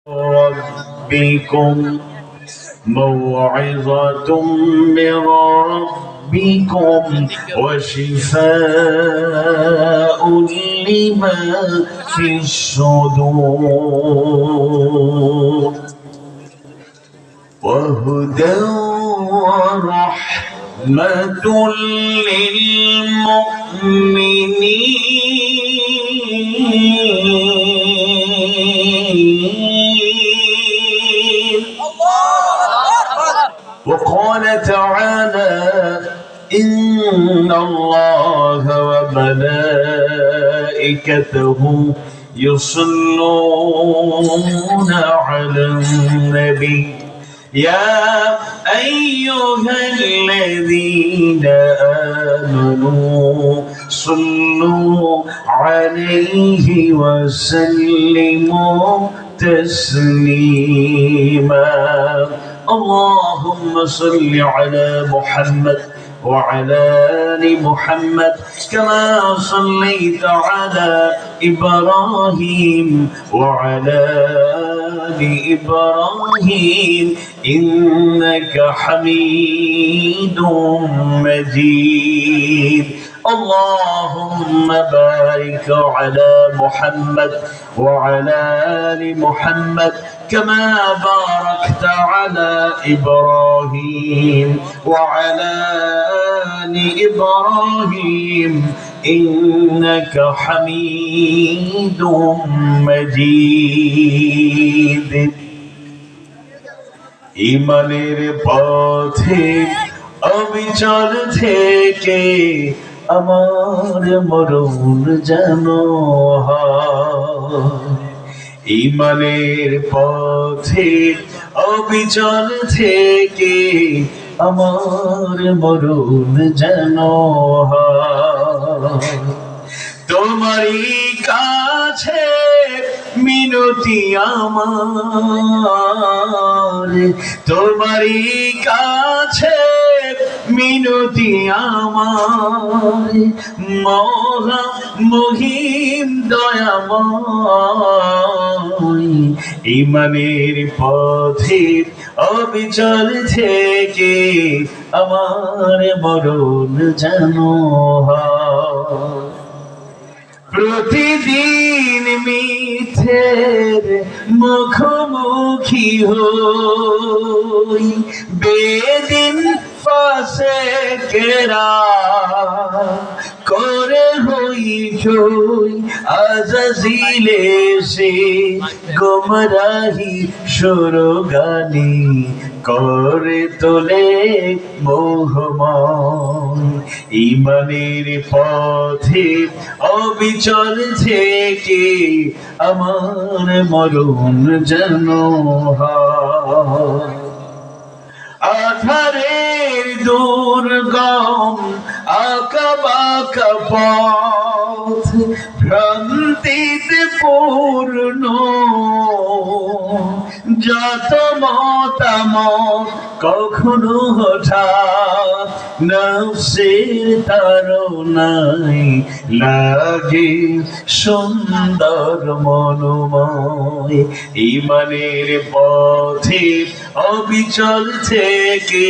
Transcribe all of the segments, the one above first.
ربكم موعظة من ربكم وشفاء لما في الصدور وهدى ورحمة للمؤمنين. وقال تعالى: إن الله وملائكته يصلون على النبي يا أيها الذين آمنوا صلوا عليه وسلموا تسليما. اللهم صل على محمد وعلى آل محمد كما صليت على إبراهيم وعلى آل إبراهيم إنك حميد مجيد. اللهم بارك على محمد وعلى آل محمد كما باركت على إبراهيم وعلى آل إبراهيم إنك حميد مجيد। ইমানের পথে অবিচল থেকে আমার মরণ যেন হয়। ইমানের পথে অবিচল থেকে আমার মরণ যেন হয়। তোমারই কাছে মিনতি আমার, তোমারই কাছে মিনতি আমার, মহা মহিম দয়াময়। ইমানের পথে অবিচল থেকে আমার মরণ যেন হয়। প্রতিদিন মিথ্যের মুখোমুখি হই, বেদিন ফাসেকেরা করে হই জয়। আজাজিলে সে গোমরাহি সুরগানি করে তোলে মোহময়। ইমানের পথে অবিচল থেকে আমার মরণ যেন হয়। আধারের দুর্গম আঁকাবাঁকা পথ ভ্রান্তিতে পূর্ণ, যত মতামত কখনো হঠাৎ নফসের তাড়নায় লাগে সুন্দর মনোময়। ইমানের পথে অবিচল থেকে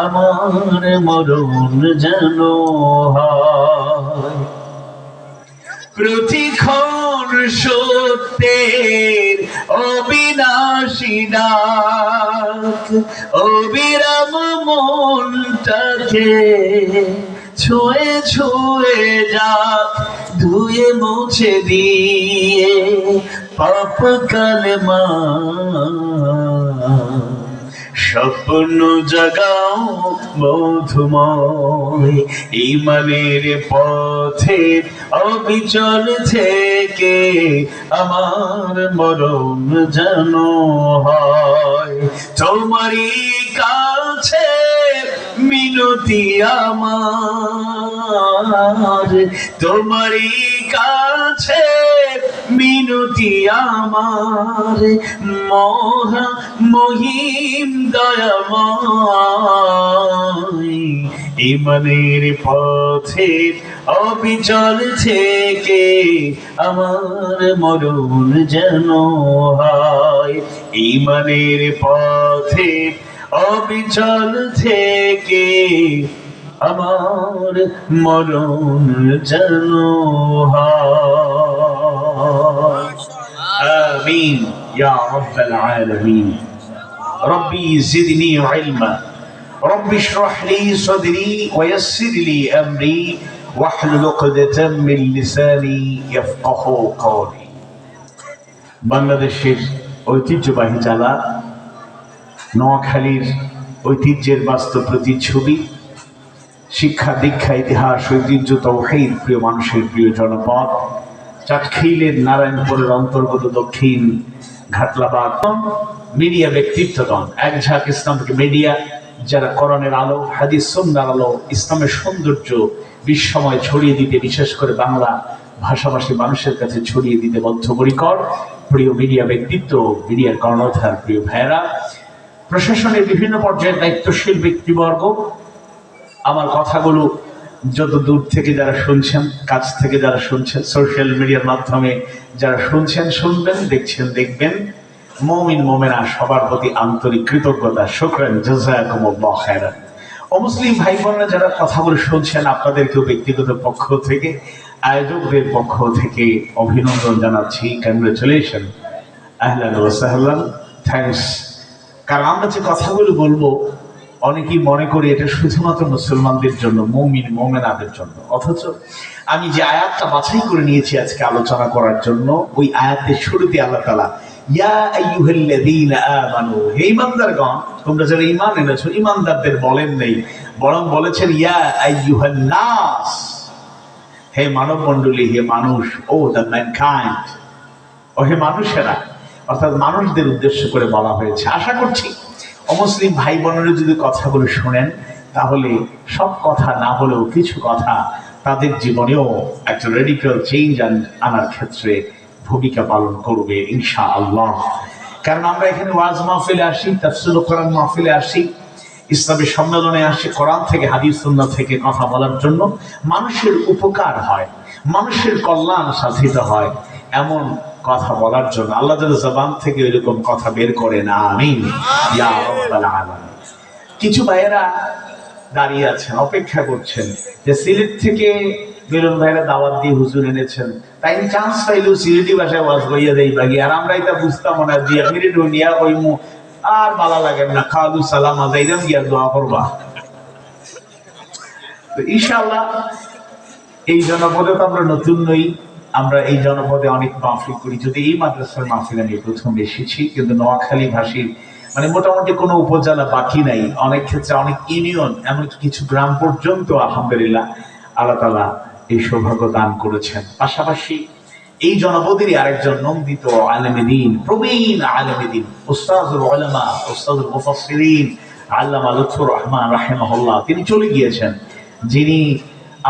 আমার মরণ যেন হয়। প্রতিক্ষণ সত্যের অবিনাশী ডাক অবিরাম মনটাকে ছুঁয়ে ছুঁয়ে যাক, ধুয়ে মুছে দিয়ে পাপ কালেমা। স্বপ্ন জাগাও মধুময়। ইমানের পথে অবিচল থেকে আমার মরণ যেন হয়। তোমারই কাছে মিনতি আমার, তোমারই কাছে মিনতি আমার, মহা মহিম দয়াময়, ইমানের পথে অবিচল থেকে আমার মরণ যেন হয়। ইমানের পথে অবিচল থেকে আমার মরণ যেন হয়। আমিন ইয়া রাব্বাল আলামিন। রব্বি জিদনি ইলমা, রব্বি ইশরাহ লি সাদরি ওয়া ইয়াসসির লি আমরি ওয়াহলুল উকদাতাম মিন লিসানি ইয়াফকাহু কওলি। বাংলাদেশের ঐতিহ্যবাহী জেলা নোয়াখালীর ঐতিহ্যের বাস্তব প্রতিচ্ছবি, শিক্ষা দীক্ষা ইতিহাস ঐতিহ্য তাওহীদ প্রিয় মানুষের প্রিয় জনপদ চাটখিলের নারায়ণপুরের অন্তর্গত দক্ষিণ ঘাটলাবাদ মিডিয়া ব্যক্তিত্বগণ, এক ঝাঁক ইসলামিক মিডিয়া যারা কোরআনের আলো, হাদিস সুন্নাহর আলো, ইসলামের সৌন্দর্য বিশ্বময় ছড়িয়ে দিতে, বিশেষ করে বাংলা ভাষাভাষী মানুষের কাছে ছড়িয়ে দিতে বদ্ধপরিকর প্রিয় মিডিয়া ব্যক্তিত্ব, মিডিয়ার কর্ণধার প্রিয় ভাইয়েরা, প্রশাসনের বিভিন্ন পর্যায়ের দায়িত্বশীল ব্যক্তিবর্গ, আমার কথাগুলো যত দূর থেকে যারা শুনছেন, কাছ থেকে যারা শুনছেন, সোশ্যাল মিডিয়ার মাধ্যমে যারা শুনছেন, শুনবেন, দেখছেন, দেখবেন, মুমিন মুমিনা সবার প্রতি আন্তরিক কৃতজ্ঞতা, শুকরান, জাযাকুমুল্লাহ খায়রান। অমুসলিম ভাই বোনেরা যারা কথাগুলো শুনছেন, আপনাদেরকেও ব্যক্তিগত পক্ষ থেকে, আয়োজকদের পক্ষ থেকে অভিনন্দন জানাচ্ছি। কংগ্রেচুলেশন, আহলান ওয়া সাহলান, থ্যাঙ্কস। কারণ আমরা যে কথাগুলো বলবো অনেকেই মনে করি এটা শুধুমাত্র মুসলমানদের জন্য, মুমিন মুমিনাদের জন্য, অথচ আমি যে আয়াতটা বাছাই করে নিয়েছি আজকে আলোচনা করার জন্য, ওই আয়াতের শুরুতে আল্লাহ তাআলা ইয়া আইয়ুহাল্লাযীনা আমানু, হে ঈমানদারগণ, তোমরা যারা ঈমান এনেছো, ঈমানদারদের বলেন নেই, বরং বলেছেন ইয়া আইয়ুহান নাস, হে মানব মণ্ডলী, হে মানুষ, ও দ্য ম্যানকাইন্ড, ও হে মানুষেরা, অর্থাৎ মানুষদের উদ্দেশ্য করে বলা হয়েছে। আশা করছি অমুসলিম ভাই বোনেরা যদি কথাগুলো শোনেন, তাহলে সব কথা না হলেও কিছু কথা তাদের জীবনেও একটা রেডিক্যাল চেঞ্জ আনার ক্ষেত্রে ভূমিকা পালন করবে ইনশাআল্লাহ। কারণ আমরা এখানে ওয়াজ মাহফিলে আসি, তাফসীর কোরআন মাহফিলে আসি, ইসলামী সম্মেলনে আসি, কোরআন থেকে হাদিস সুন্নাহ থেকে কথা বলার জন্য, মানুষের উপকার হয়, মানুষের কল্যাণ সাধিত হয় এমন কথা বলার জন্য। আল্লাহ যেন জবান থেকে এরকম কথা বের করেন, আমিন ইয়া রাব্বাল আলামিন। কিছু ভাইয়েরা দাঁড়িয়ে আছেন, অপেক্ষা করছেন যে সিলেট থেকে মিলন ভাইয়েরা দাওয়াত দিয়ে হুজুর এনেছেন, তাই চান্স পাইলেও সিলেটি ভাষায় ওয়াজ কইয়া দেই বাকি, আর আমরা এটা বুঝতাম না, দিয়া মিনিট নিয়া কইমু আর ভালো লাগে না, খালু সালাম আজাইরাম গিয়া দোয়া করবা। তো ইনশাআল্লাহ এই জনপদে তো আমরা নতুন নই, আমরা এই জনপদে অনেক মাহফিল করি, যদি এই মাদ্রাসার মাহফিল আমি প্রথম এসেছি, কিন্তু নোয়াখালী ভাষীর মানে মোটামুটি কোনো উপজেলা বাকি নাই, অনেক ক্ষেত্রে অনেক ইউনিয়ন, এমনকি কিছু গ্রাম পর্যন্ত আলহামদুলিল্লাহ আল্লাহ তাআলা এই সৌভাগ্য দান করেছেন। পাশাপাশি এই জনপদেরই আরেকজন নন্দিত আলেমে দ্বীন, প্রবীণ আলেমে দ্বীন, উস্তাদুল উলামা, উস্তাদুল মুফাসসিরিন আল্লামা লুৎফুর রহমান রাহিমাহুল্লাহ, তিনি চলে গিয়েছেন, যিনি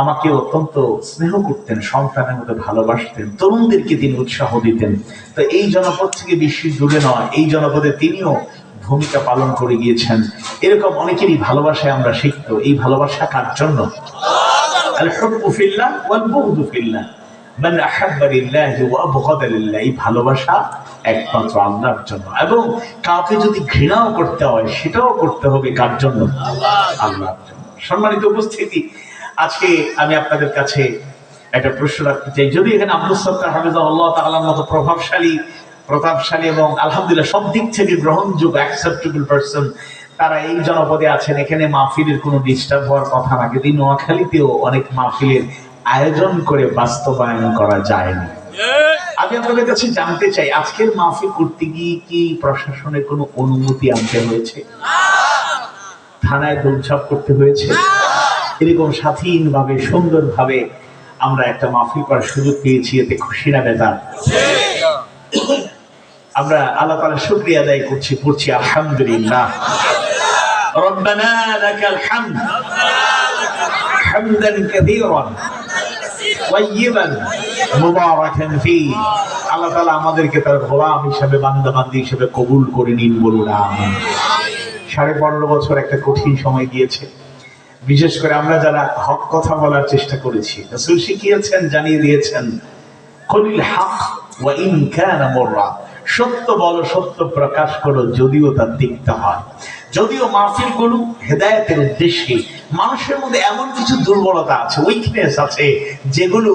আমাকে অত্যন্ত স্নেহ করতেন, সন্তানের মতো ভালোবাসতেন, তরুণদেরকে তিনি উৎসাহ দিতেন। তো এই জনপদ থেকে বেশি দূরে নয়, এই জনপদে তিনিও ভূমিকা পালন করে গিয়েছেন। এরকম অনেকেরই ভালোবাসায় আমরা শিখত। এই ভালোবাসা কার জন্য? আল হুব্বু ফিল্লাহ ওয়াল বুগদু ফিল্লাহ, মান আহাব্বা লিল্লাহি ওয়া আবগাদা লিল্লাহ, এই ভালোবাসা একমাত্র আল্লাহর জন্য। এবং কাউকে যদি ঘৃণাও করতে হয়, সেটাও করতে হবে কার জন্য? আল্লাহর জন্য। সম্মানিত উপস্থিতি, আজকে আমি আপনাদের কাছে একটা প্রশ্ন রাখতে চাই। যদি এখানে আব্দুল সত্তার হাফিজাহুল্লাহ তাআলার মতো প্রতাপশালী এবং আলহামদুলিল্লাহ সব দিক থেকে গ্রহণযোগ্য অ্যাকসেপ্টেবল পারসন তারা এই জনপদে আছেন, এখানে মাহফিলের কোনো ডিস্টার্ব হওয়ার কথা না। কিন্তু নোয়াখালীতেও অনেক মাহফিলের আয়োজন করে বাস্তবায়ন করা যায়নি। আমি আপনাদের কাছে জানতে চাই, আজকের মাহফিল করতে গিয়ে কি প্রশাসনের কোনো অনুমতি আনতে হয়েছে? থানায় দৌড়ঝাঁপ করতে হয়েছে? এরকম স্বাধীনভাবে সুন্দরভাবে আমরা একটা মাহফিল করার সুযোগ পেয়েছি, এতে খুশি না বেজার? আমরা আল্লাহ তাআলার শুকরিয়া আদায় করছি, পড়ছি আলহামদুলিল্লাহ। রব্বানা লাকাল হামদ হামদান কাসীরান তাইয়িবান মুবারাকান ফি। আল্লাহ তাআলা আমাদেরকে তার গোলাম হিসেবে, বান্দা বান্দি হিসেবে কবুল করে নিন, বলুন আমিন। 15.5 বছর একটা কঠিন সময় গিয়েছে। বিশেষ করে আমরা যারা হক কথা বলার চেষ্টা করেছি, রাসূল শিখিয়েছেন, জানিয়ে দিয়েছেন, কুলিল হক ওয়া ইন কানা মুররা, সত্য বলো, সত্য প্রকাশ করো, যদিও তা তিক্ত হয়। যদিও মাহফিলগুলো হেদায়েতের উদ্দেশ্যে, মানুষের মধ্যে এমন কিছু দুর্বলতা আছে, উইকনেস আছে, যেগুলো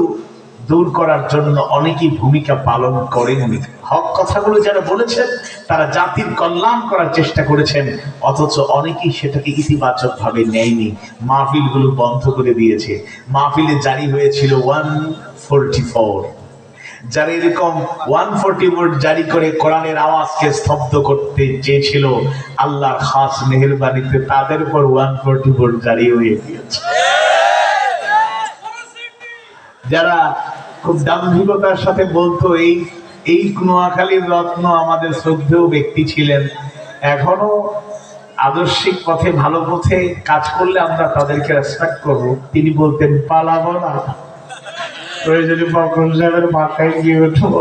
দূর করার জন্য অনেকেই ভূমিকা পালন করেননি। হক কথাগুলো যারা বলেছেন তারা জাতির কল্যাণ করার চেষ্টা করেছেন, অথচ অনেকেই সেটাকে ইতিবাচক ভাবে নেয়নি, মাহফিলগুলো বন্ধ করে দিয়েছে। মাহফিলে জারি হয়েছিল 144। যারা এরকম 144 জারি করে কোরআনের আওয়াজকে স্তব্ধ করতে চেয়েছিল, আল্লাহর খাস মেহেরবানিতে তাদের উপর 144 জারি হয়ে গিয়েছে। যারা খুব দাম্ভিকতার সাথে বলতো এই নোয়াখালীর রত্ন আমাদের শ্রদ্ধেয় ব্যক্তি ছিলেন, এখনো আদর্শিক পথে, ভালো পথে কাজ করলে আমরা তাদেরকে রেসপেক্ট করবো। তিনি বলতেন, পালাবো না, প্রয়োজনে বকর সাহেবের মাথায় গিয়ে উঠবো।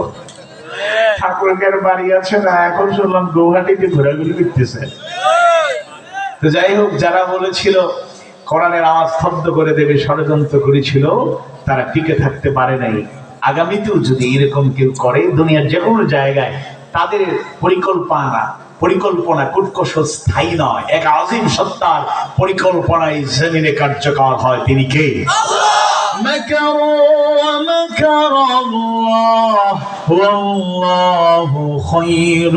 ঠাকুরগার বাড়ি আছে না, এখন শুনলাম গৌহাটিতে ঘোরাঘুরি করতেছে। তো যাই হোক, যারা বলেছিল কোরআনের আওয়াজ স্তব্ধ করে দেবে, ষড়যন্ত্র করেছিল, তারা টিকে থাকতে পারে নাই। আগামীতেও যদি এরকম কেউ করে, দুনিয়ার যে কোনো জায়গায়, তাদের পরিকল্পনা কুটকোশ স্থায়ী নয়, এক আজিম সত্তার পরিকল্পনায় জমিনে কার্যকর হয়। তিনি কে? مكروا ومكر الله والله خير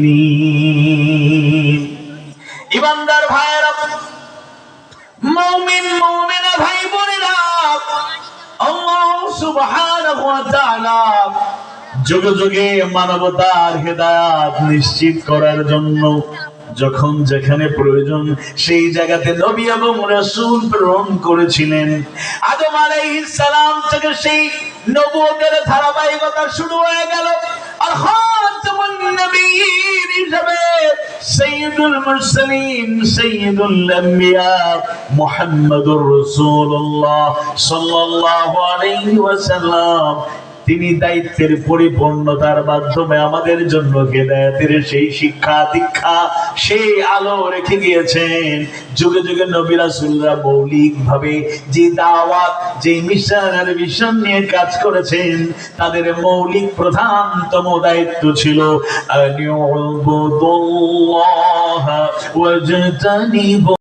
الماكرين। ইমানদার ভাইরা, মুমিন মুমিনা ভাই বোনেরা, আল্লাহ সুবহানাহু ওয়া তাআলা যুগে যুগে মানবতার হেদায়েত নিশ্চিত করার জন্য যখন যেখানে প্রয়োজন সেই জায়গাতে নবী এবং রাসূল প্রেরণ করেছিলেন। আদম আলাইহিস সালাম থেকে সেই নবুয়তের ধারাবাহিকতা শুরু হয়ে গেল। আর খাতামুন নবিয়্যিন হিসেবে সাইয়্যিদুল মুরসালিন, সাইয়্যিদুল আম্বিয়া মুহাম্মাদুর রাসূলুল্লাহ সাল্লাল্লাহু আলাইহি ওয়াসাল্লাম, তিনি দায়িত্বের পরিপূর্ণতার মাধ্যমে আমাদের জন্য হেদায়েতের সেই শিক্ষা দীক্ষা, সেই আলো রেখে গিয়েছেন। যুগে যুগে নবী রাসূলরা মৌলিক ভাবে যে দাওয়াত, যে মিশনের ভিশন নিয়ে কাজ করেছেন, তাদের মৌলিক প্রধানতম দায়িত্ব ছিল আনিউবুদুল্লাহ ওয়াজতানিবু